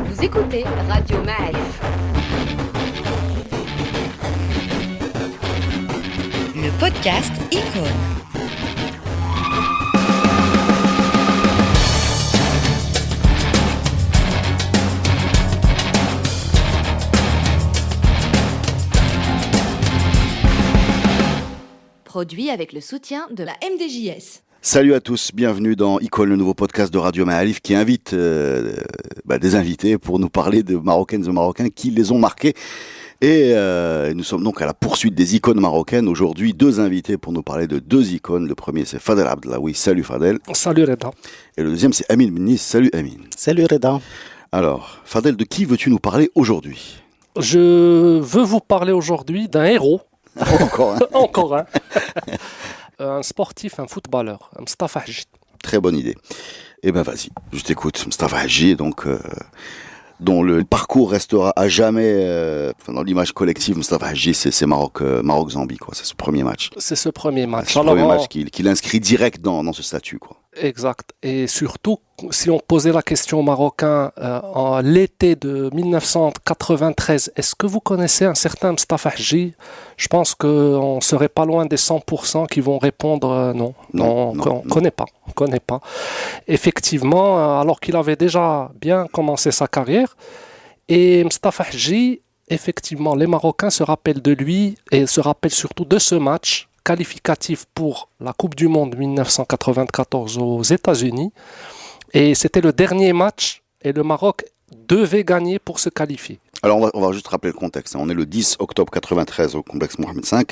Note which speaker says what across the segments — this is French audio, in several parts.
Speaker 1: Vous écoutez Radio Ma'arif. Le podcast Icône. Produit avec le soutien de la MDJS.
Speaker 2: Salut à tous, bienvenue dans Icône, le nouveau podcast de Radio Ma'arif qui invite des invités pour nous parler de Marocaines et Marocains qui les ont marqués. Et nous sommes donc à la poursuite des icônes marocaines. Aujourd'hui, deux invités pour nous parler de deux icônes. Le premier, c'est Fadel Abdellaoui. Salut Fadel.
Speaker 3: Salut Reda.
Speaker 2: Et le deuxième, c'est Amin Bennis. Salut Amin.
Speaker 4: Salut Reda.
Speaker 2: Alors, Fadel, de qui veux-tu nous parler aujourd'hui ?
Speaker 3: Je veux vous parler aujourd'hui d'un héros.
Speaker 2: Encore un.
Speaker 3: Encore un. Un sportif, un footballeur, Mustapha Hadji.
Speaker 2: Très bonne idée. Eh ben vas-y, je t'écoute. Mustapha Hadji, donc, dont le parcours restera à jamais dans l'image collective. Mustapha Hadji, c'est Maroc-Zambie, quoi. C'est ce premier match.
Speaker 3: C'est ce premier match.
Speaker 2: C'est le premier match qu'il inscrit direct dans ce statut, quoi.
Speaker 3: Exact. Et surtout, si on posait la question aux Marocains en l'été de 1993, est-ce que vous connaissez un certain Mustapha Hadji ? Je pense qu'on ne serait pas loin des 100% qui vont répondre non. On ne connaît pas. Effectivement, alors qu'il avait déjà bien commencé sa carrière. Et Mustapha Hadji, effectivement, les Marocains se rappellent de lui et se rappellent surtout de ce match qualificatif pour la Coupe du Monde 1994 aux États-Unis. Et c'était le dernier match et le Maroc devait gagner pour se qualifier.
Speaker 2: Alors on va juste rappeler le contexte. On est le 10 octobre 93 au complexe Mohamed V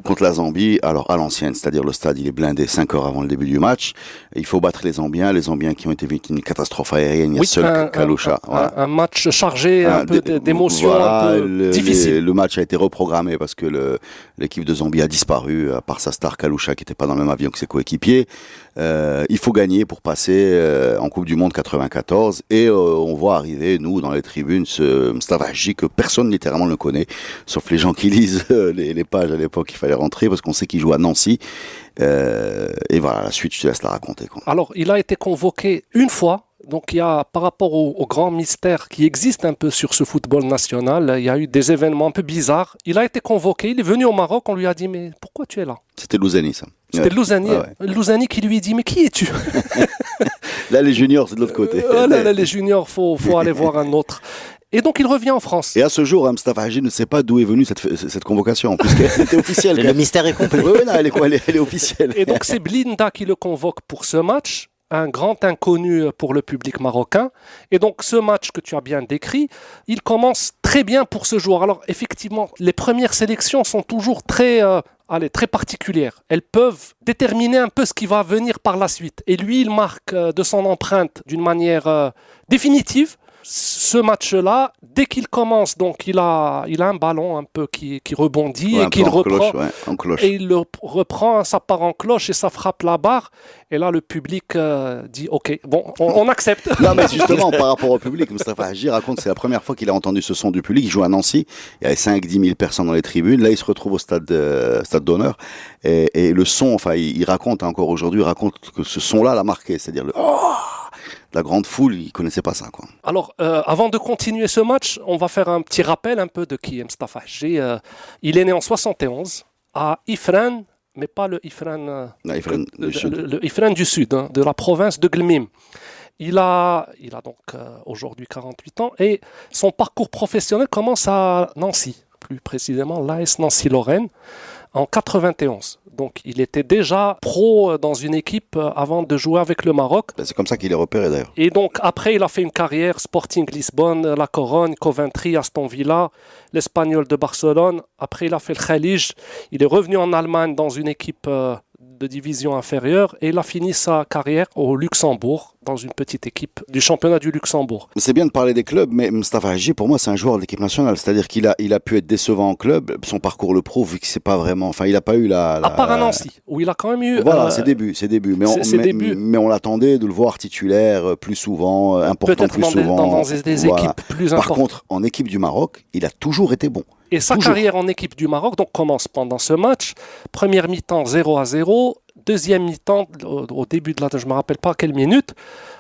Speaker 2: contre la Zambie. Alors à l'ancienne, c'est-à-dire le stade il est blindé 5 heures avant le début du match. Il faut battre les Zambiens qui ont été victimes d'une catastrophe aérienne. Il y a seul Kaloucha.
Speaker 3: Un match chargé un peu d'émotions, un peu difficile.
Speaker 2: Le match a été reprogrammé parce que l'équipe de Zambie a disparu, à part sa star Kaloucha qui n'était pas dans le même avion que ses coéquipiers. Il faut gagner pour passer en Coupe du Monde 94 et on voit arriver, nous, dans les tribunes, ce Mustapha Hadji que personne littéralement ne connaît, sauf les gens qui lisent les pages à l'époque, il fallait rentrer parce qu'on sait qu'il joue à Nancy. Et voilà, la suite, je te laisse la raconter, quoi.
Speaker 3: Alors, il a été convoqué une fois. Donc, il y a, par rapport au grand mystère qui existe un peu sur ce football national, il y a eu des événements un peu bizarres. Il a été convoqué, il est venu au Maroc, on lui a dit « Mais pourquoi tu es là ?»
Speaker 2: C'était Louzani, ça.
Speaker 3: C'était Louzani, Louzani qui lui dit « Mais qui es-tu ?»
Speaker 2: Là, les juniors, c'est de l'autre côté.
Speaker 3: Là, les juniors, faut aller voir un autre. Et donc, il revient en France.
Speaker 2: Et à ce jour, Mustapha Hadji ne sait pas d'où est venue cette convocation, puisqu'elle était officielle.
Speaker 4: Le mystère est complet.
Speaker 2: Oui, non, elle est officielle.
Speaker 3: Et donc, c'est Blinda qui le convoque pour ce match, un grand inconnu pour le public marocain. Et donc, ce match que tu as bien décrit, il commence très bien pour ce joueur. Alors, effectivement, les premières sélections sont toujours très particulières. Elles peuvent déterminer un peu ce qui va venir par la suite. Et lui, il marque de son empreinte d'une manière définitive. Ce match-là, dès qu'il commence, donc il a un ballon un peu qui rebondit et qu'il reprend. Et il le reprend, ça part en cloche et ça frappe la barre. Et là, le public dit OK, bon, on accepte.
Speaker 2: Non, mais justement, par rapport au public, Mustapha Hadji raconte que c'est la première fois qu'il a entendu ce son du public. Il joue à Nancy, il y avait 5-10 000 personnes dans les tribunes. Là, il se retrouve au stade d'honneur. Et le son, enfin, il raconte encore aujourd'hui, que ce son-là l'a marqué. C'est-à-dire la grande foule, il connaissait pas ça, quoi.
Speaker 3: Alors, avant de continuer ce match, on va faire un petit rappel un peu de qui est Mustapha Hadji. Il est né en 71 à Ifrane, mais pas le Ifrane, le Ifrane du Sud, de la province de Glmim. Il a donc aujourd'hui 48 ans et son parcours professionnel commence à Nancy, plus précisément l'AS Nancy-Lorraine, en 91. Donc, il était déjà pro dans une équipe avant de jouer avec le Maroc.
Speaker 2: C'est comme ça qu'il est repéré d'ailleurs.
Speaker 3: Et donc, après, il a fait une carrière Sporting Lisbonne, La Corogne, Coventry, Aston Villa, l'Espagnol de Barcelone. Après, il a fait le Khalij. Il est revenu en Allemagne dans une équipe de division inférieure et il a fini sa carrière au Luxembourg, dans une petite équipe du championnat du Luxembourg.
Speaker 2: C'est bien de parler des clubs, mais Mustapha Hadji, pour moi, c'est un joueur de l'équipe nationale. C'est-à-dire qu'il a pu être décevant en club. Son parcours le prouve, vu que c'est pas vraiment... Enfin, il n'a pas eu à
Speaker 3: part à Nancy, où il a quand même eu...
Speaker 2: Voilà, ses débuts. Mais on l'attendait de le voir titulaire plus souvent, important
Speaker 3: peut-être
Speaker 2: plus souvent.
Speaker 3: Dans des équipes plus importantes.
Speaker 2: Par contre, en équipe du Maroc, il a toujours été bon.
Speaker 3: Et sa carrière en équipe du Maroc donc, commence pendant ce match. Première mi-temps 0-0. deuxième mi-temps, au début de je ne me rappelle pas à quelle minute,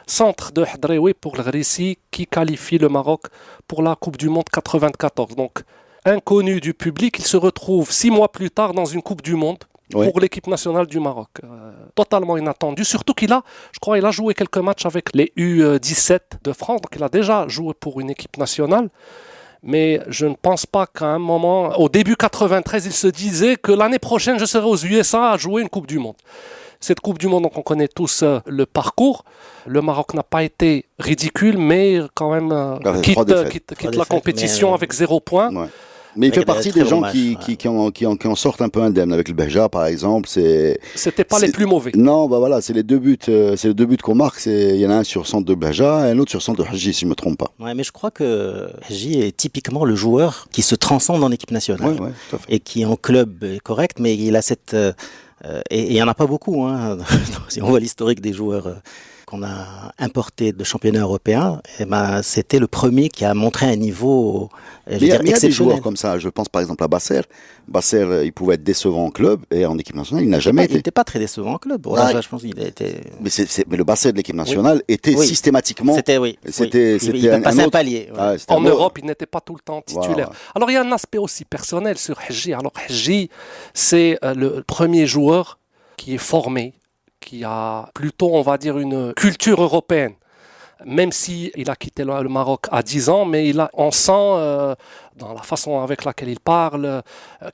Speaker 3: centre de Hadreoui pour le Grissi qui qualifie le Maroc pour la Coupe du Monde 94. Donc, inconnu du public, il se retrouve 6 mois plus tard dans une Coupe du Monde pour l'équipe nationale du Maroc. Totalement inattendu, surtout qu'il a joué quelques matchs avec les U17 de France, donc il a déjà joué pour une équipe nationale. Mais je ne pense pas qu'à un moment, au début 93, il se disait que l'année prochaine, je serai aux USA à jouer une Coupe du Monde. Cette Coupe du Monde, donc on connaît tous le parcours. Le Maroc n'a pas été ridicule, mais quand même quitte la compétition avec 0 point.
Speaker 2: Ouais. Mais il fait partie des gens qui en sortent un peu indemnes. Avec le Beja, par exemple,
Speaker 3: c'était pas les plus mauvais.
Speaker 2: Non, bah voilà, c'est les deux buts qu'on marque. Il y en a un sur centre de Beja et un autre sur centre de Hadji, si je me trompe pas.
Speaker 4: Ouais, mais je crois que Hadji est typiquement le joueur qui se transcende en équipe nationale et qui en club est correct, mais il a cette et il y en a pas beaucoup. Hein. Si on voit l'historique des joueurs qu'on a importé de championnat européen, c'était le premier qui a montré un niveau exceptionnel.
Speaker 2: Il y a des joueurs comme ça. Je pense par exemple à Basser. Basser, il pouvait être décevant en club et en équipe nationale, il n'a jamais été.
Speaker 4: Il n'était pas très décevant en club. Là, je pense qu'il a été.
Speaker 2: Mais le Basser de l'équipe nationale était systématiquement.
Speaker 4: C'était il passait un palier.
Speaker 3: Ouais. En Europe, il n'était pas tout le temps titulaire. Voilà. Alors il y a un aspect aussi personnel sur Hadji. Alors Hadji, c'est le premier joueur qui est formé, qui a plutôt, on va dire, une culture européenne. Même s'il a quitté le Maroc à 10 ans, mais on sent dans la façon avec laquelle il parle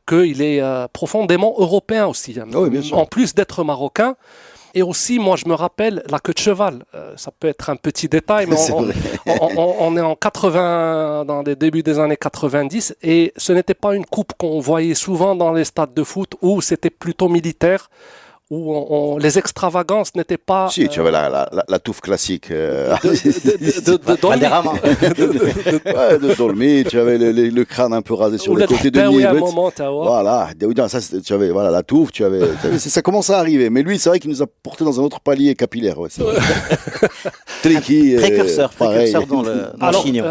Speaker 3: qu'il est profondément européen aussi.
Speaker 2: Oui,
Speaker 3: en plus d'être marocain. Et aussi, moi, je me rappelle la queue de cheval. Ça peut être un petit détail, mais on est en 80, dans les débuts des années 90, et ce n'était pas une coupe qu'on voyait souvent dans les stades de foot, où c'était plutôt militaire, où les extravagances n'étaient pas...
Speaker 2: Si, tu avais la touffe classique.
Speaker 3: De
Speaker 2: Dolmy, tu avais le crâne un peu rasé sur le côté de Nivets. Voilà, ça, tu avais la touffe, ça commence à arriver. Mais lui, c'est vrai qu'il nous a porté dans un autre palier capillaire. Ouais,
Speaker 4: précurseur dans le chignon.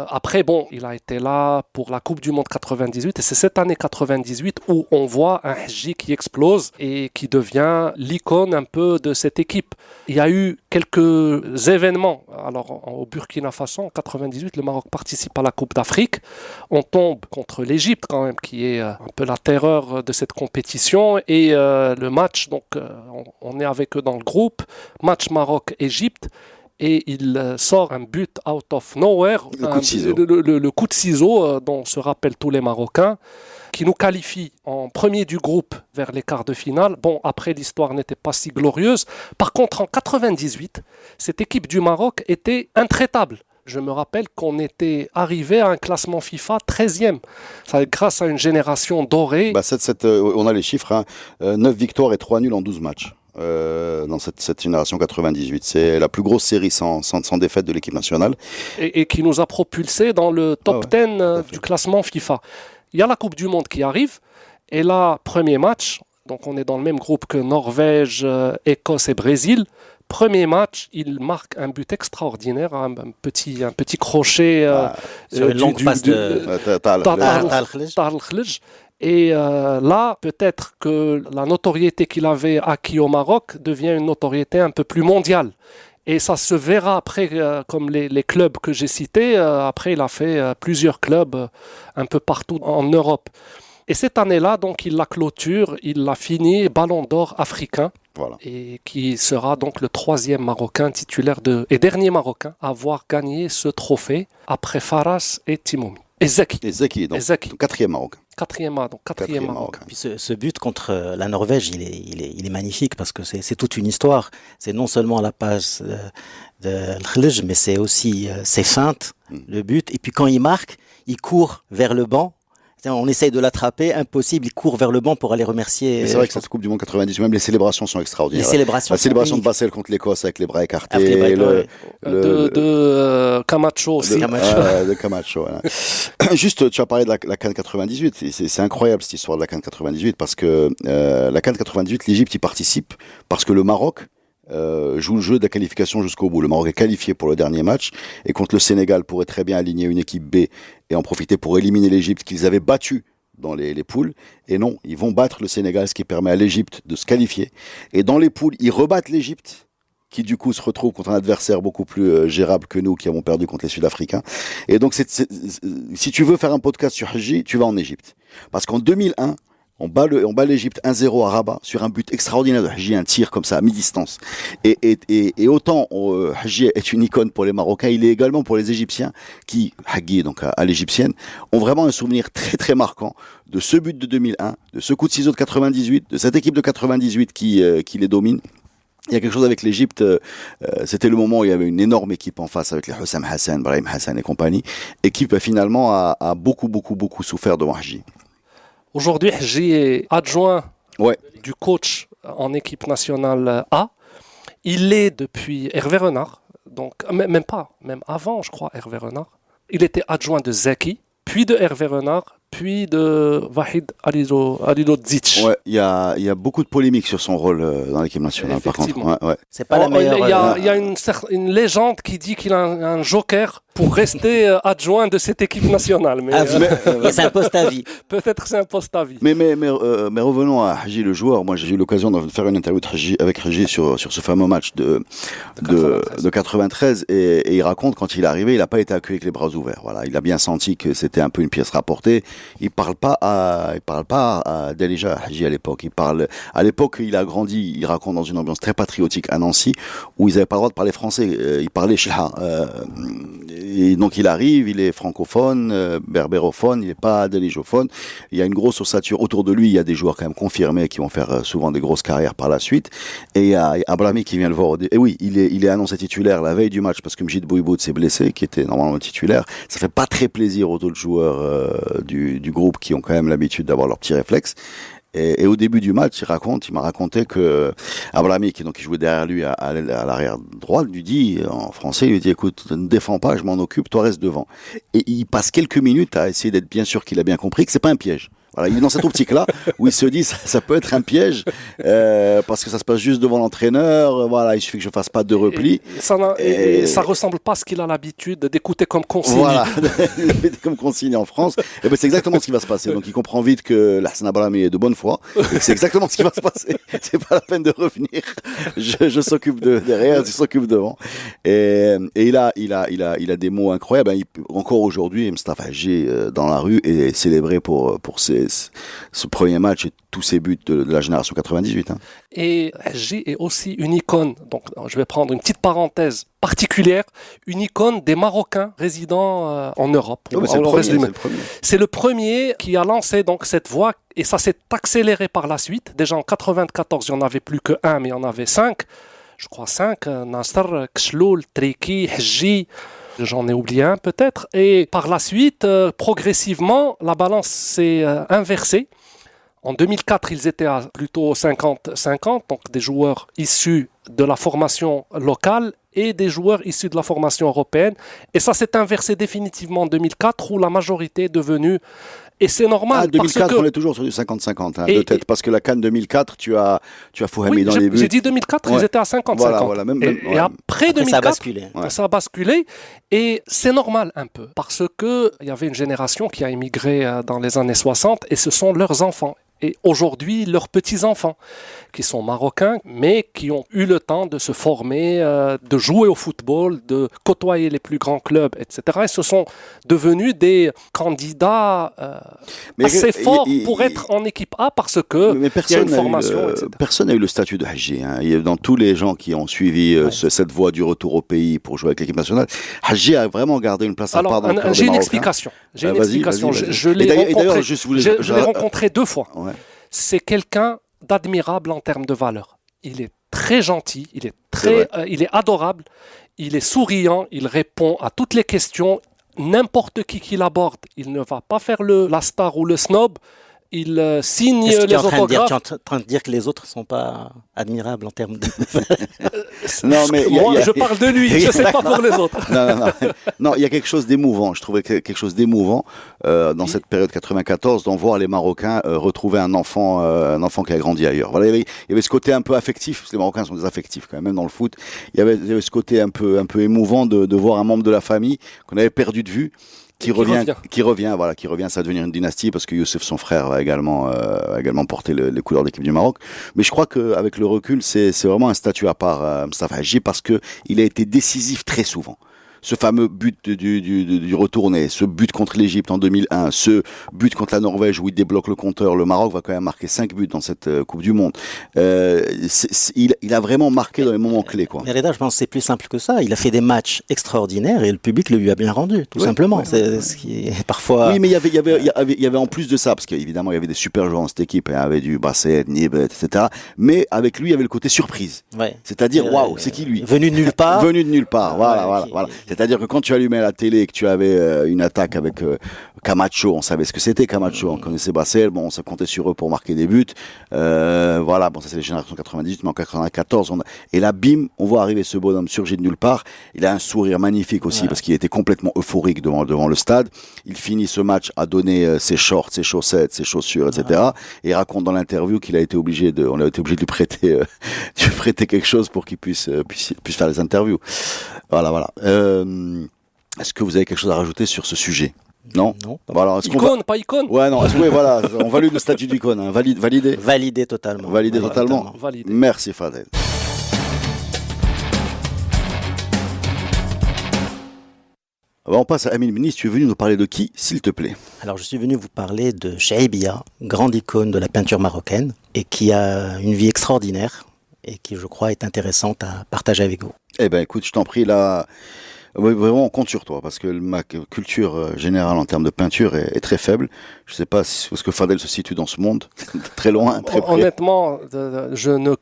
Speaker 3: Après, bon, il a été là pour la Coupe du Monde 98, et c'est cette année 98 où on voit un Hadji qui explose et qui devient l'icône un peu de cette équipe. Il y a eu quelques événements. Alors, au Burkina Faso, en 98, le Maroc participe à la Coupe d'Afrique. On tombe contre l'Égypte, quand même, qui est un peu la terreur de cette compétition. Et le match, donc, on est avec eux dans le groupe. Match Maroc-Égypte. Et il sort un but out of nowhere. Le coup de ciseau dont se rappellent tous les Marocains, qui nous qualifie en premier du groupe vers les quarts de finale. Bon, après, l'histoire n'était pas si glorieuse. Par contre, en 98, cette équipe du Maroc était intraitable. Je me rappelle qu'on était arrivé à un classement FIFA 13e. Ça, grâce à une génération dorée.
Speaker 2: On a les chiffres, 9 victoires et 3 nuls en 12 matchs. Dans cette génération 98. C'est la plus grosse série sans défaite de l'équipe nationale.
Speaker 3: Et qui nous a propulsés dans le top 10 du classement FIFA. Il y a la Coupe du Monde qui arrive, et là, premier match, donc on est dans le même groupe que Norvège, Écosse et Brésil. Premier match, il marque un but extraordinaire, un petit crochet
Speaker 4: sur une longue passe de
Speaker 3: Tahar El-Khlej. Et là, peut-être que la notoriété qu'il avait acquis au Maroc devient une notoriété un peu plus mondiale. Et ça se verra après, comme les clubs que j'ai cités. Après, il a fait plusieurs clubs un peu partout en Europe. Et cette année-là, donc, il la clôture, il l'a fini Ballon d'Or africain. Voilà. Et qui sera donc le 3e Marocain titulaire et dernier Marocain à avoir gagné ce trophée après Faras et Timoumi. Et Zeki.
Speaker 2: Donc 4e Marocain.
Speaker 3: Quatrième Marocain.
Speaker 4: Puis ce but contre la Norvège, il est magnifique parce que c'est toute une histoire. C'est non seulement la passe de Khlej, mais c'est aussi ses feintes, le but. Et puis quand il marque, il court vers le banc. On essaye de l'attraper, impossible, il court vers le banc pour aller remercier.
Speaker 2: Mais c'est vrai que cette Coupe du Monde 98, même les célébrations sont extraordinaires. La célébration de Basel contre l'Écosse avec les bras écartés.
Speaker 3: De Camacho aussi.
Speaker 2: De Camacho, voilà. Juste, tu as parlé de la CAN 98. C'est incroyable cette histoire de la CAN 98 parce que la CAN 98, l'Égypte y participe parce que le Maroc joue le jeu de la qualification jusqu'au bout. Le Maroc est qualifié pour le dernier match et contre le Sénégal pourrait très bien aligner une équipe B et en profiter pour éliminer l'Égypte qu'ils avaient battu dans les poules. Et non, ils vont battre le Sénégal, ce qui permet à l'Égypte de se qualifier. Et dans les poules, ils rebattent l'Égypte, qui du coup se retrouve contre un adversaire beaucoup plus gérable que nous, qui avons perdu contre les Sud-Africains. Et donc, si tu veux faire un podcast sur Hadji, tu vas en Égypte. Parce qu'en 2001, on bat l'Égypte 1-0 à Rabat sur un but extraordinaire de Hadji, un tir comme ça à mi-distance. Et autant Hadji est une icône pour les Marocains, il est également pour les Égyptiens qui, Hadji donc à l'égyptienne, ont vraiment un souvenir très très marquant de ce but de 2001, de ce coup de ciseau de 98, de cette équipe de 98 qui les domine. Il y a quelque chose avec l'Égypte, c'était le moment où il y avait une énorme équipe en face avec les Hussam Hassan, Brahim Hassan et compagnie, équipe finalement a beaucoup souffert de Hadji.
Speaker 3: Aujourd'hui, Hadji est adjoint du coach en équipe nationale A. Il est depuis Hervé Renard, donc même avant, je crois, Hervé Renard. Il était adjoint de Zaki, puis de Hervé Renard, puis de Wahid Halilodzic.
Speaker 2: Ouais, il y a beaucoup de polémiques sur son rôle dans l'équipe nationale, par contre. Ouais.
Speaker 4: C'est pas la meilleure.
Speaker 3: Il y a une légende qui dit qu'il a un joker pour rester adjoint de cette équipe nationale. Mais,
Speaker 4: c'est un poste à vie.
Speaker 3: Peut-être c'est un poste à vie.
Speaker 2: Mais revenons à Hadji, le joueur. Moi, j'ai eu l'occasion de faire une interview avec Hadji sur ce fameux match de 93 et il raconte quand il est arrivé, il n'a pas été accueilli avec les bras ouverts. Voilà, il a bien senti que c'était un peu une pièce rapportée. Il parle pas à Delija Hadji à l'époque. À l'époque, il a grandi, il raconte dans une ambiance très patriotique à Nancy où ils n'avaient pas le droit de parler français. Ils parlaient Shilha. Et donc il arrive, il est francophone, berbérophone, il n'est pas delijophone. Il y a une grosse ossature autour de lui. Il y a des joueurs quand même confirmés qui vont faire souvent des grosses carrières par la suite. Et il y a Abrahami qui vient le voir. Et oui, il est annoncé titulaire la veille du match parce que Mjid Bouiboud s'est blessé, qui était normalement titulaire. Ça fait pas très plaisir aux autres joueurs du groupe qui ont quand même l'habitude d'avoir leurs petits réflexes. Et au début du match, il m'a raconté que Abrahami, qui jouait derrière lui à l'arrière droite, lui dit, en français, il lui dit, écoute, ne défends pas, je m'en occupe, toi reste devant. Et il passe quelques minutes à essayer d'être bien sûr qu'il a bien compris que c'est pas un piège. Voilà, il est dans cette optique-là où il se dit ça peut être un piège parce que ça se passe juste devant l'entraîneur. Voilà, il suffit que je fasse pas de repli.
Speaker 3: Et ça ressemble pas à ce qu'il a l'habitude d'écouter comme consigne.
Speaker 2: Voilà, comme consigne en France. Et ben c'est exactement ce qui va se passer. Donc il comprend vite que Hassan Abrahami est de bonne foi. Et c'est exactement ce qui va se passer. C'est pas la peine de revenir. Je s'occupe de derrière, je s'occupe devant. Et il a des mots incroyables. Encore aujourd'hui, Mostafa Hadji dans la rue est célébré pour ce premier match et tous ces buts de la génération 98. Hein.
Speaker 3: Et Hadji est aussi une icône, donc je vais prendre une petite parenthèse particulière, une icône des Marocains résidant en Europe. C'est le premier qui a lancé donc cette voie et ça s'est accéléré par la suite. Déjà en 94, il n'y en avait plus que un, mais il y en avait 5. Je crois 5, Nasser, Kshloul, Triki, Hadji. J'en ai oublié un peut-être. Et par la suite, progressivement, la balance s'est inversée. En 2004, ils étaient à plutôt 50-50, donc des joueurs issus de la formation locale et des joueurs issus de la formation européenne. Et ça s'est inversé définitivement en 2004, où la majorité est devenue... Et c'est normal.
Speaker 2: 2004,
Speaker 3: parce que...
Speaker 2: on est toujours sur du 50-50 de tête. Parce que la CAN 2004, tu as Fouhami dans les buts.
Speaker 3: J'ai dit 2004, ils étaient à 50-50.
Speaker 2: Voilà,
Speaker 3: et après 2004,
Speaker 4: ça a basculé.
Speaker 3: Ça a basculé. Et c'est normal un peu. Parce qu'il y avait une génération qui a émigré dans les années 60 et ce sont leurs enfants. Et aujourd'hui, leurs petits-enfants, qui sont marocains, mais qui ont eu le temps de se former, de jouer au football, de côtoyer les plus grands clubs, etc. Et ce sont devenus des candidats assez forts pour être en équipe A parce qu'il y a une formation, etc.
Speaker 2: Personne n'a eu le statut de Hadji. Hein. Dans tous les gens qui ont suivi cette voie du retour au pays pour jouer avec l'équipe nationale, Hadji a vraiment gardé une place à part dans le cœur des Marocains.
Speaker 3: J'ai une explication. Je l'ai rencontré 2 fois. Ouais. C'est quelqu'un d'admirable en termes de valeur. Il est très gentil, il est adorable, il est souriant, il répond à toutes les questions. N'importe qui l'aborde, il ne va pas faire la star ou le snob. Il signe les autographes.
Speaker 4: Tu es en train de dire que les autres ne sont pas admirables en termes de...
Speaker 2: Non, mais
Speaker 3: moi, je parle de lui, je ne sais pas pour les autres.
Speaker 2: Non, il y a quelque chose d'émouvant. Je trouvais quelque chose d'émouvant dans cette période 94, d'en voir les Marocains retrouver un enfant qui a grandi ailleurs. Voilà, il y avait ce côté un peu affectif, parce que les Marocains sont des affectifs quand même dans le foot. Il y avait ce côté un peu émouvant de voir un membre de la famille qu'on avait perdu de vue. qui revient, ça va devenir une dynastie parce que Youssef, son frère, va également porter les couleurs d'équipe du Maroc. Mais je crois qu'avec le recul, c'est vraiment un statut à part, Mostafa Hadji, parce que il a été décisif très souvent. Ce fameux but du retourné, ce but contre l'Égypte en 2001, ce but contre la Norvège où il débloque le compteur, le Maroc va quand même marquer 5 buts dans cette Coupe du Monde. Il a vraiment marqué dans les moments clés, quoi.
Speaker 4: Mais Reda, je pense que c'est plus simple que ça. Il a fait des matchs extraordinaires et le public le lui a bien rendu, tout simplement. C'est ce qui est parfois.
Speaker 2: Oui, mais il y avait en plus de ça, parce qu'évidemment il y avait des super joueurs dans cette équipe, il y avait du Basset, Nibet, etc. Mais avec lui, il y avait le côté surprise.
Speaker 4: Ouais.
Speaker 2: C'est-à-dire, waouh, c'est qui lui?
Speaker 4: Venu de nulle part.
Speaker 2: Venu de nulle part. Voilà. C'est-à-dire que quand tu allumais la télé et que tu avais une attaque avec Camacho, on savait ce que c'était Camacho, on connaissait Bassel, bon, on se comptait sur eux pour marquer des buts. Voilà, bon, ça c'est les générations 98, mais en 94, et là, bim, on voit arriver ce bonhomme surgit de nulle part. Il a un sourire magnifique aussi, parce qu'il était complètement euphorique devant le stade. Il finit ce match à donner ses shorts, ses chaussettes, ses chaussures, etc. Et il raconte dans l'interview qu'il a été obligé de lui prêter, quelque chose pour qu'il puisse faire les interviews. Voilà. Est-ce que vous avez quelque chose à rajouter sur ce sujet? Non.
Speaker 3: Voilà, icône, pas icône.
Speaker 2: Ouais, non. Voilà, on valide le statut d'icône. Hein. Validé.
Speaker 4: Validé totalement.
Speaker 3: Validé.
Speaker 2: Merci Fadel. Alors on passe à Amine Benis. Tu es venu nous parler de qui, s'il te plaît?
Speaker 4: Alors je suis venu vous parler de Chehaibiya, grande icône de la peinture marocaine et qui a une vie extraordinaire et qui, je crois, est intéressante à partager avec vous.
Speaker 2: Eh ben, écoute, je t'en prie, là. Vraiment, on compte sur toi parce que ma culture générale en termes de peinture est très faible. Je ne sais pas où est-ce que Fadel se situe dans ce monde, très loin, très près.
Speaker 3: Honnêtement, je ne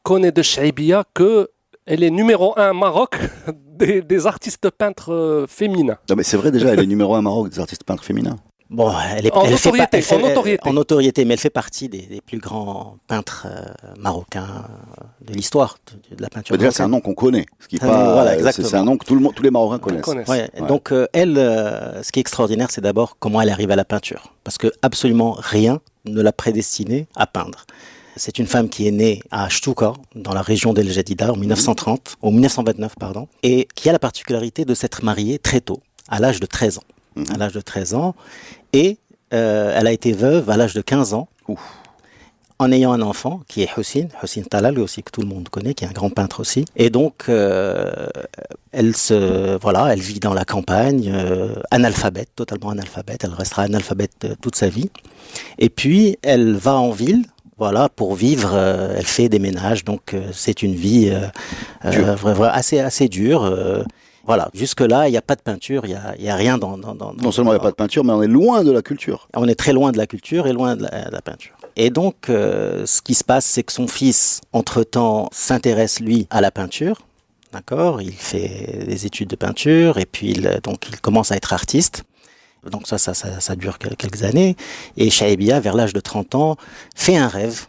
Speaker 3: connais de Chehaibiya que elle est numéro 1 Maroc des artistes peintres féminins.
Speaker 2: Non, mais c'est vrai déjà, elle est numéro 1 Maroc des artistes peintres féminins.
Speaker 4: Bon,
Speaker 3: en
Speaker 4: notoriété, mais elle fait partie des plus grands peintres marocains de l'histoire de la peinture.
Speaker 2: Déjà, c'est un nom qu'on connaît. C'est un nom que tous les Marocains connaissent.
Speaker 4: Ouais. Donc, elle, ce qui est extraordinaire, c'est d'abord comment elle arrive à la peinture. Parce que absolument rien ne l'a prédestinée à peindre. C'est une femme qui est née à Ch'touka, dans la région d'El Jadida, en 1929, et qui a la particularité de s'être mariée très tôt, à l'âge de 13 ans. À l'âge de 13 ans, et elle a été veuve à l'âge de 15 ans, en ayant un enfant qui est Hussein Talal, lui aussi que tout le monde connaît, qui est un grand peintre aussi. Et donc, elle vit dans la campagne, totalement analphabète, elle restera analphabète toute sa vie. Et puis, elle va en ville, pour vivre, elle fait des ménages, donc c'est une vie assez dure. Voilà, jusque-là, il n'y a pas de peinture, il n'y a rien dans...
Speaker 2: Non seulement il n'y a pas de peinture, mais on est loin de la culture.
Speaker 4: On est très loin de la culture et loin de la peinture. Et donc, ce qui se passe, c'est que son fils, entre-temps, s'intéresse, lui, à la peinture. D'accord ? Il fait des études de peinture et puis il commence à être artiste. Donc ça dure quelques années. Et Chehaibiya, vers l'âge de 30 ans, fait un rêve,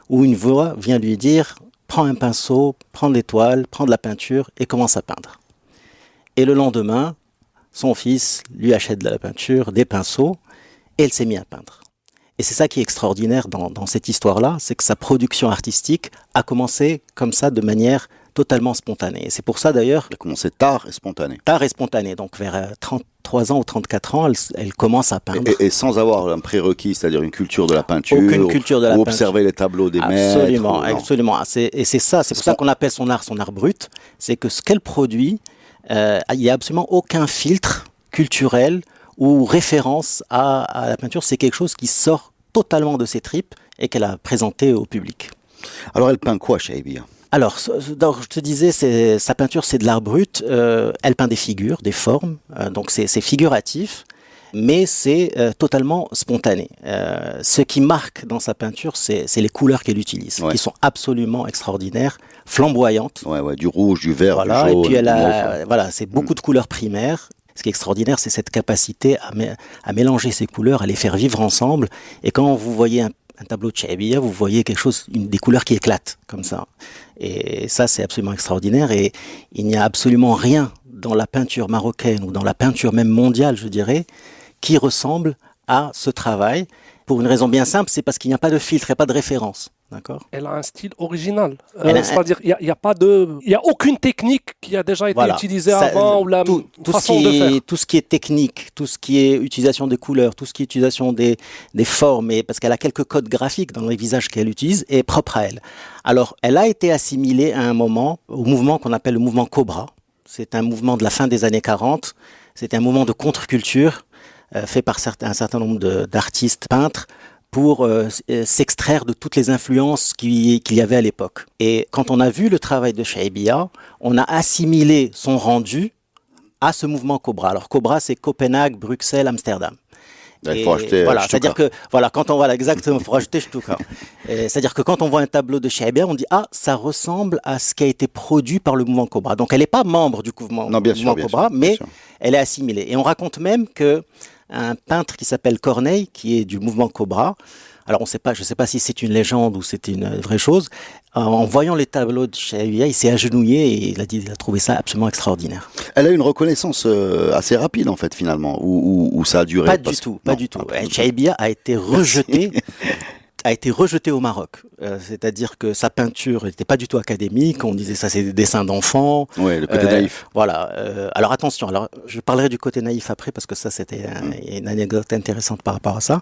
Speaker 4: où une voix vient lui dire... Prends un pinceau, prends de l'étoile, prends de la peinture et commence à peindre. Et le lendemain, son fils lui achète de la peinture, des pinceaux, et elle s'est mise à peindre. Et c'est ça qui est extraordinaire dans cette histoire-là, c'est que sa production artistique a commencé comme ça de manière totalement spontanée. Et c'est pour ça d'ailleurs...
Speaker 2: Elle a commencé tard et spontanée. Donc vers 33 ans ou 34 ans, elle commence à peindre. Et sans avoir un prérequis, c'est-à-dire une culture de la peinture.
Speaker 4: Aucune culture de la peinture.
Speaker 2: Ou observer les tableaux des maîtres.
Speaker 4: Absolument. Et c'est pour ça qu'on appelle son art brut. C'est que ce qu'elle produit, il n'y a absolument aucun filtre culturel ou référence à la peinture. C'est quelque chose qui sort totalement de ses tripes et qu'elle a présenté au public.
Speaker 2: Alors elle peint quoi, Chehaibiya ?
Speaker 4: Alors, je te disais, sa peinture, c'est de l'art brut. Elle peint des figures, des formes, donc c'est figuratif, mais c'est totalement spontané. Ce qui marque dans sa peinture, c'est les couleurs qu'elle utilise, qui sont absolument extraordinaires, flamboyantes.
Speaker 2: Du rouge, du vert, du jaune.
Speaker 4: Et puis c'est beaucoup de couleurs primaires. Ce qui est extraordinaire, c'est cette capacité à mélanger ces couleurs, à les faire vivre ensemble. Et quand vous voyez un tableau de Chehaibiya, vous voyez des couleurs qui éclatent, comme ça. Et ça, c'est absolument extraordinaire. Et il n'y a absolument rien dans la peinture marocaine, ou dans la peinture même mondiale, je dirais, qui ressemble à ce travail. Pour une raison bien simple, c'est parce qu'il n'y a pas de filtre, il n'y a pas de référence. D'accord.
Speaker 3: Elle a un style original. C'est-à-dire, il n'y a aucune technique qui a déjà été utilisée avant ou la façon de faire.
Speaker 4: Tout ce qui est technique, tout ce qui est utilisation des couleurs, tout ce qui est utilisation des formes, parce qu'elle a quelques codes graphiques dans les visages qu'elle utilise, est propre à elle. Alors, elle a été assimilée à un moment au mouvement qu'on appelle le mouvement Cobra. C'est un mouvement de la fin des années 40. C'est un mouvement de contre-culture fait par un certain nombre d'artistes peintres pour s'extraire de toutes les influences qu'il y avait à l'époque. Et quand on a vu le travail de Chehaibiya, on a assimilé son rendu à ce mouvement Cobra. Alors Cobra, c'est Copenhague, Bruxelles, Amsterdam.
Speaker 2: Il faut acheter
Speaker 4: c'est-à-dire que quand on voit exactement, il faut rajouter Stuka. C'est-à-dire que quand on voit un tableau de Chehaibiya, on dit ça ressemble à ce qui a été produit par le mouvement Cobra. Donc elle n'est pas membre du mouvement Cobra, mais elle est assimilée. Et on raconte même que un peintre qui s'appelle Corneille, qui est du mouvement Cobra. Alors je ne sais pas si c'est une légende ou c'est une vraie chose. En voyant les tableaux de Chehaibiya, il s'est agenouillé et il a trouvé ça absolument extraordinaire.
Speaker 2: Elle a eu une reconnaissance assez rapide en fait finalement, ou ça a duré.
Speaker 4: Pas du tout. Chehaibiya a été rejeté. A été rejeté au Maroc. C'est-à-dire que sa peinture n'était pas du tout académique. On disait ça, c'est des dessins d'enfants.
Speaker 2: Oui, le côté naïf.
Speaker 4: Voilà. Alors attention, je parlerai du côté naïf après parce que ça, c'était une anecdote intéressante par rapport à ça.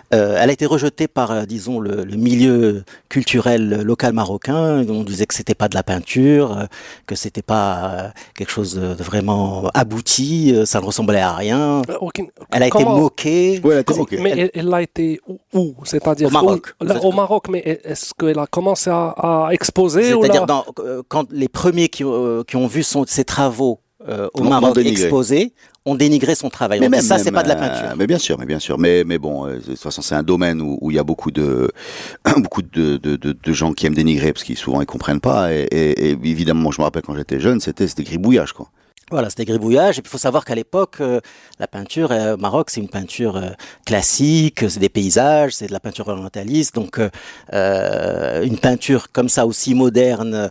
Speaker 4: Elle a été rejetée par, disons, le milieu culturel local marocain. On disait que c'était pas de la peinture, que c'était pas quelque chose de vraiment abouti, ça ne ressemblait à rien. Elle a été moquée.
Speaker 2: Oui, elle a été moquée.
Speaker 3: Mais elle a été où? C'est-à-dire
Speaker 4: au Maroc.
Speaker 3: Au Maroc, mais est-ce qu'elle a commencé à exposer?
Speaker 4: C'est-à-dire quand les premiers qui ont vu ses travaux au Maroc exposés ont dénigré son travail.
Speaker 2: Mais
Speaker 4: c'est pas de la peinture.
Speaker 2: Mais bien sûr. Mais bon, de toute façon, c'est un domaine où il y a beaucoup de gens qui aiment dénigrer parce qu'ils souvent ils comprennent pas. Et évidemment, moi, je me rappelle quand j'étais jeune, c'était gribouillage, quoi.
Speaker 4: Voilà, c'était gribouillage. Et puis, il faut savoir qu'à l'époque, la peinture au Maroc, c'est une peinture classique, c'est des paysages, c'est de la peinture orientaliste. Donc, une peinture comme ça aussi moderne,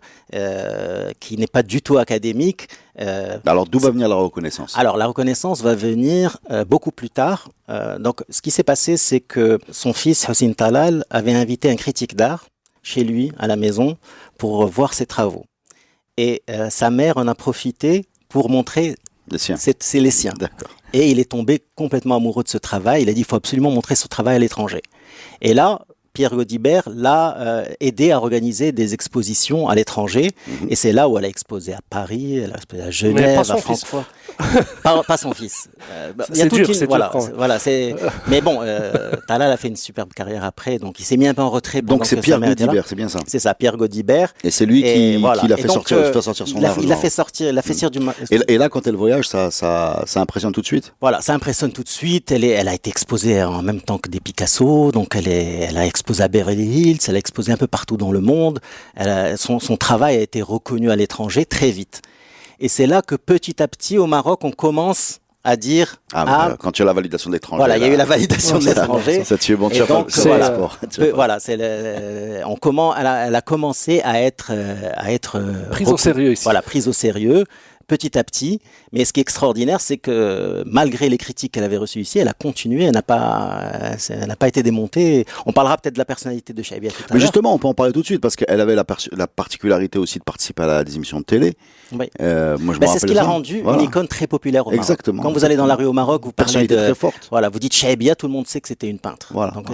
Speaker 4: qui n'est pas du tout académique.
Speaker 2: Alors, d'où va venir la reconnaissance?
Speaker 4: Alors, la reconnaissance va venir beaucoup plus tard. Donc, ce qui s'est passé, c'est que son fils, Hossein Talal, avait invité un critique d'art chez lui, à la maison, pour voir ses travaux. Et sa mère en a profité pour montrer c'est les siens.
Speaker 2: D'accord.
Speaker 4: Et il est tombé complètement amoureux de ce travail. Il a dit, il faut absolument montrer ce travail à l'étranger. Et là, Pierre Gaudibert l'a aidé à organiser des expositions à l'étranger. Et c'est là où elle a exposé à Paris, elle a exposé à Genève, à Francfort. Pas son fils.
Speaker 3: C'est dur.
Speaker 4: Mais bon, Talal a fait une superbe carrière après, donc il s'est mis un peu en retrait.
Speaker 2: Donc c'est Pierre Gaudibert, c'est bien ça.
Speaker 4: C'est ça, Pierre Gaudibert.
Speaker 2: Et c'est lui qui l'a fait sortir son art.
Speaker 4: Il l'a fait sortir du.
Speaker 2: Et là, quand elle voyage, ça impressionne tout de suite.
Speaker 4: Voilà, ça impressionne tout de suite. Elle a été exposée en même temps que des Picasso, donc elle a exposé à Beverly Hills, elle a exposé un peu partout dans le monde. Son travail a été reconnu à l'étranger très vite. Et c'est là que petit à petit, au Maroc, on commence à dire...
Speaker 2: quand tu as la validation de l'étranger.
Speaker 4: Voilà, il y a eu la validation de l'étranger.
Speaker 2: Ça tue bon, tu
Speaker 4: donc,
Speaker 2: c'est le sport.
Speaker 4: Voilà, elle a commencé à être
Speaker 3: prise au sérieux ici.
Speaker 4: Voilà, prise au sérieux. Petit à petit, mais ce qui est extraordinaire, c'est que malgré les critiques qu'elle avait reçues ici, elle a continué, elle n'a pas été démontée. On parlera peut-être de la personnalité de Chehaibiya tout à l'heure.
Speaker 2: Mais justement, on peut en parler tout de suite, parce qu'elle avait la particularité aussi de participer à des émissions de télé.
Speaker 4: Oui.
Speaker 2: Moi,
Speaker 4: c'est ce qui l'a rendue une icône très populaire au Maroc.
Speaker 2: Exactement.
Speaker 4: Quand vous allez dans la rue au Maroc, vous parlez
Speaker 2: très forte.
Speaker 4: Voilà, vous dites Chehaibiya, tout le monde sait que c'était une peintre.
Speaker 2: Voilà.
Speaker 4: Donc,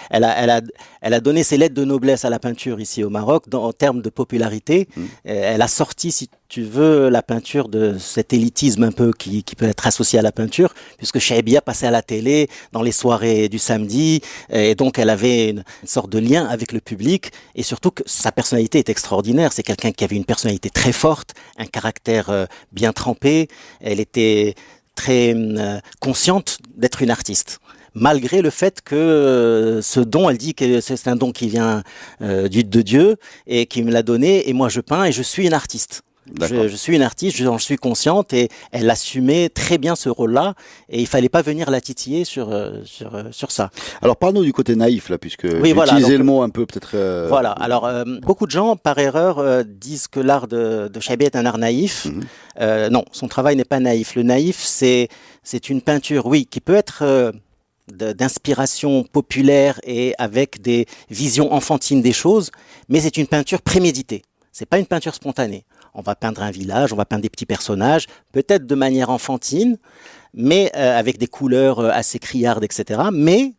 Speaker 4: elle a donné ses lettres de noblesse à la peinture ici au Maroc, en termes de popularité. Elle a sorti, si tu veux, la peinture de cet élitisme un peu qui peut être associé à la peinture, puisque Chehaibiya passait à la télé dans les soirées du samedi, et donc elle avait une sorte de lien avec le public, et surtout que sa personnalité est extraordinaire. C'est quelqu'un qui avait une personnalité très forte, un caractère bien trempé. Elle était très consciente d'être une artiste. Malgré le fait que ce don, elle dit que c'est un don qui vient de Dieu et qui me l'a donné, et moi je peins et je suis une artiste. Je suis une artiste, j'en suis consciente, et elle assumait très bien ce rôle-là, et il fallait pas venir la titiller sur ça.
Speaker 2: Alors parle-nous du côté naïf là, puisque
Speaker 4: utiliser
Speaker 2: le mot un peu peut-être.
Speaker 4: Voilà. Alors beaucoup de gens par erreur disent que l'art de Chehaibiya est un art naïf. Non, son travail n'est pas naïf. Le naïf, c'est une peinture, oui, qui peut être d'inspiration populaire et avec des visions enfantines des choses, mais c'est une peinture préméditée. C'est pas une peinture spontanée. On va peindre un village, on va peindre des petits personnages, peut-être de manière enfantine, mais avec des couleurs assez criardes, etc. Mais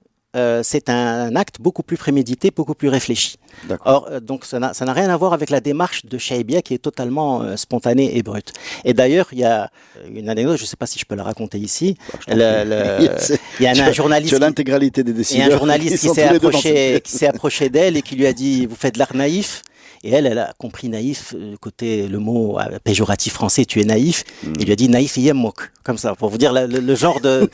Speaker 4: c'est un acte beaucoup plus prémédité, beaucoup plus réfléchi. Or, donc ça n'a rien à voir avec la démarche de Chaibia qui est totalement spontanée et brute. Et d'ailleurs, il y a une anecdote, je ne sais pas si je peux la raconter ici. Il y a un journaliste.
Speaker 2: Sur l'intégralité des décideurs.
Speaker 4: Il y a un journaliste qui s'est approché d'elle et qui lui a dit: vous faites de l'art naïf. Et elle a compris naïf, côté le mot péjoratif français, tu es naïf. Il lui a dit naïf yemok, comme ça, pour vous dire le genre de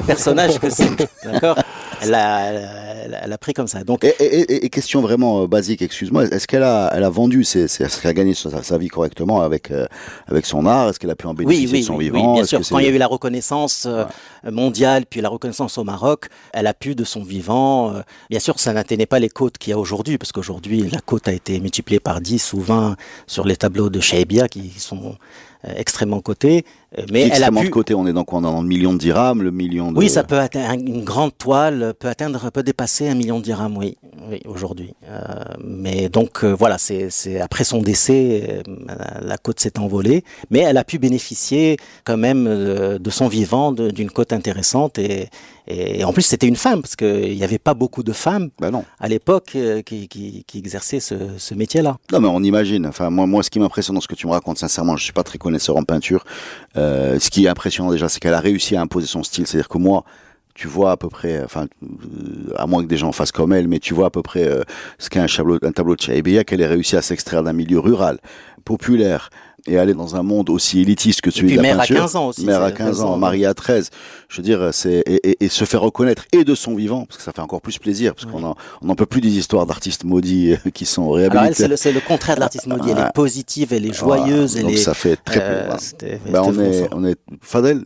Speaker 4: personnage que c'est. D'accord. Elle a pris comme ça. Donc,
Speaker 2: et question vraiment basique, excuse-moi, est-ce qu'elle a vendu, est-ce qu'elle a gagné sa vie correctement avec son art? Est-ce qu'elle a pu en bénéficier de son vivant?
Speaker 4: Oui, bien sûr. Quand il y a eu la reconnaissance mondiale, puis la reconnaissance au Maroc, elle a pu de son vivant. Bien sûr, ça n'atteignait pas les cotes qu'il y a aujourd'hui, parce qu'aujourd'hui, la cote a été multipliée par 10 ou 20 sur les tableaux de Chaibia qui sont extrêmement cotés. Mais elle a pu...
Speaker 2: côté, on est dans quoi? On est dans le million de dirhams, le million de...
Speaker 4: Oui, ça peut atteindre, une grande toile peut dépasser 1 million de dirhams, oui aujourd'hui. Mais donc voilà, c'est après son décès, la cote s'est envolée, mais elle a pu bénéficier quand même de son vivant d'une cote intéressante et en plus c'était une femme, parce qu'il n'y avait pas beaucoup de femmes à l'époque qui exerçaient ce métier-là.
Speaker 2: Non mais on imagine, enfin moi ce qui m'impressionne dans ce que tu me racontes, sincèrement, je suis pas très connaisseur en peinture, ce qui est impressionnant déjà, c'est qu'elle a réussi à imposer son style, c'est-à-dire que moi, tu vois à peu près, à moins que des gens fassent comme elle, mais tu vois à peu près ce qu'est un tableau de Chaibia, qu'elle ait réussi à s'extraire d'un milieu rural, populaire, et aller dans un monde aussi élitiste que celui de la peinture.
Speaker 4: Mère à 15 ans aussi.
Speaker 2: Mère à 15 ans, mariée à 13. Je veux dire, et se faire reconnaître et de son vivant, parce que ça fait encore plus plaisir, parce qu'on n'en peut plus des histoires d'artistes maudits qui sont réhabilités.
Speaker 4: Alors elle, c'est le contraire de l'artiste maudit. Elle est positive, elle est joyeuse.
Speaker 2: Donc ça fait très plaisir. On est Fadel.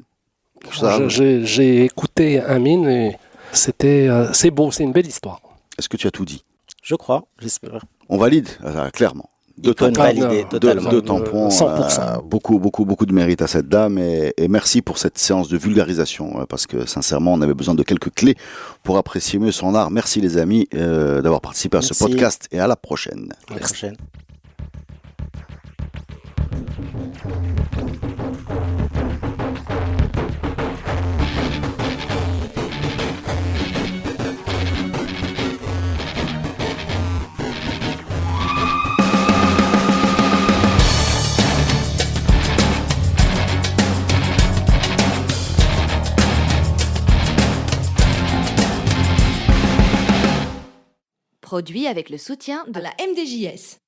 Speaker 3: J'ai écouté Amine et c'est beau, c'est une belle histoire.
Speaker 2: Est-ce que tu as tout dit?
Speaker 4: Je crois, j'espère.
Speaker 2: On valide, clairement. Deux tampons,
Speaker 3: 100%.
Speaker 2: Beaucoup de mérite à cette dame et merci pour cette séance de vulgarisation parce que sincèrement on avait besoin de quelques clés pour apprécier mieux son art. Merci les amis d'avoir participé à ce podcast et à la prochaine.
Speaker 4: À la prochaine.
Speaker 1: Produit avec le soutien de la MDJS.